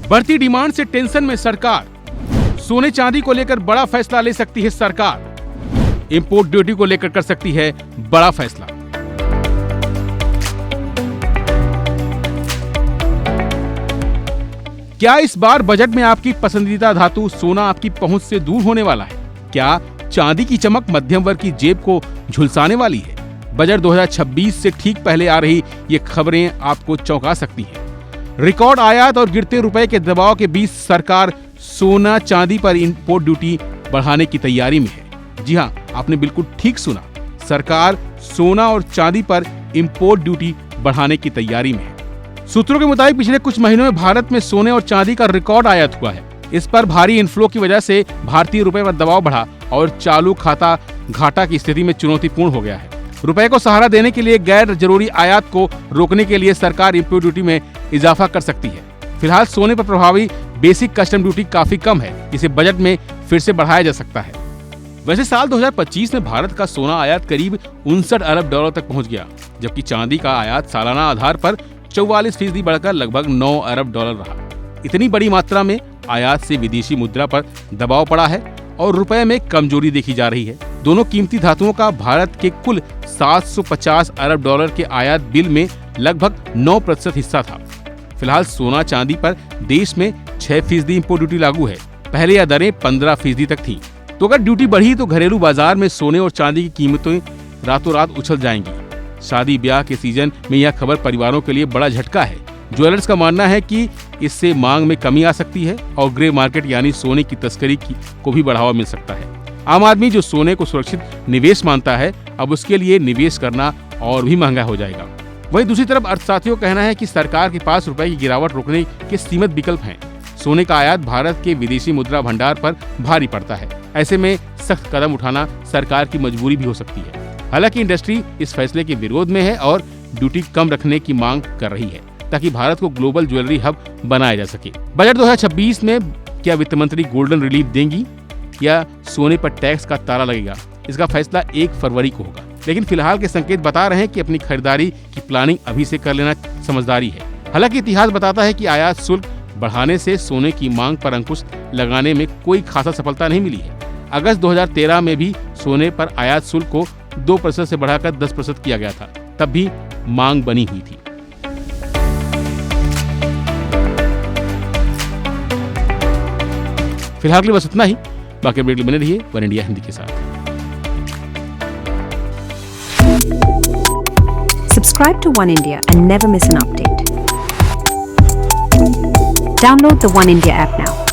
बढ़ती डिमांड से टेंशन में सरकार, सोने चांदी को लेकर बड़ा फैसला ले सकती है सरकार, इंपोर्ट ड्यूटी को लेकर कर सकती है बड़ा फैसला। क्या इस बार बजट में आपकी पसंदीदा धातु सोना आपकी पहुंच से दूर होने वाला है? क्या चांदी की चमक मध्यम वर्ग की जेब को झुलसाने वाली है? बजट 2026 से ठीक पहले आ रही ये खबरें आपको चौंका सकती हैं। रिकॉर्ड आयात और गिरते रुपए के दबाव के बीच सरकार सोना चांदी पर इंपोर्ट ड्यूटी बढ़ाने की तैयारी में है। जी हां, आपने बिल्कुल ठीक सुना, सरकार सोना और चांदी पर इंपोर्ट ड्यूटी बढ़ाने की तैयारी में है। सूत्रों के मुताबिक पिछले कुछ महीनों में भारत में सोने और चांदी का रिकॉर्ड आयात हुआ है। इस पर भारी इनफ्लो की वजह से भारतीय रुपए पर दबाव बढ़ा और चालू खाता घाटा की स्थिति में चुनौतीपूर्ण हो गया है। रुपए को सहारा देने के लिए गैर जरूरी आयात को रोकने के लिए सरकार इंपोर्ट ड्यूटी में इजाफा कर सकती है। फिलहाल सोने पर प्रभावी बेसिक कस्टम ड्यूटी काफी कम है, इसे बजट में फिर से बढ़ाया जा सकता है। वैसे साल 2025 में भारत का सोना आयात करीब 59 अरब डॉलर तक पहुंच गया, जबकि चांदी का आयात सालाना आधार पर 44% बढ़कर लगभग 9 अरब डॉलर रहा। इतनी बड़ी मात्रा में आयात से विदेशी मुद्रा पर दबाव पड़ा है और रुपए में कमजोरी देखी जा रही है। दोनों कीमती धातुओं का भारत के कुल 750 अरब डॉलर के आयात बिल में लगभग 9% हिस्सा था। फिलहाल सोना चांदी पर देश में 6% इंपोर्ट ड्यूटी लागू है। पहले यह दरें 15% तक थी। तो अगर ड्यूटी बढ़ी तो घरेलू बाजार में सोने और चांदी की कीमतें रातों रात उछल जाएंगी। शादी ब्याह के सीजन में यह खबर परिवारों के लिए बड़ा झटका है। ज्वेलर्स का मानना है कि इससे मांग में कमी आ सकती है और ग्रे मार्केट यानी सोने की तस्करी को भी बढ़ावा मिल सकता है। आम आदमी जो सोने को सुरक्षित निवेश मानता है, अब उसके लिए निवेश करना और भी महंगा हो जाएगा। वहीं दूसरी तरफ अर्थशास्त्रियों का कहना है कि सरकार के पास रुपए की गिरावट रोकने के सीमित विकल्प हैं। सोने का आयात भारत के विदेशी मुद्रा भंडार पर भारी पड़ता है। ऐसे में सख्त कदम उठाना सरकार की मजबूरी भी हो सकती है। हालांकि इंडस्ट्री इस फैसले के विरोध में है और ड्यूटी कम रखने की मांग कर रही है, ताकि भारत को ग्लोबल ज्वेलरी हब बनाया जा सके। बजट 2026 में क्या वित्त मंत्री गोल्डन रिलीफ देंगी या सोने पर टैक्स का ताला लगेगा, इसका फैसला 1 फरवरी को होगा। लेकिन फिलहाल के संकेत बता रहे हैं कि अपनी खरीदारी की प्लानिंग अभी से कर लेना समझदारी है। हालांकि इतिहास बताता है कि आयात शुल्क बढ़ाने से सोने की मांग पर अंकुश लगाने में कोई खासा सफलता नहीं मिली है। अगस्त 2013 में भी सोने पर आयात शुल्क को 2% से बढ़ाकर 10% किया गया था, तब भी मांग बनी हुई थी। फिलहाल के लिए बस इतना ही। बाकी अपडेट बने रहिए वन इंडिया हिंदी के साथ। Subscribe to One India and never miss an update. Download the One India app now.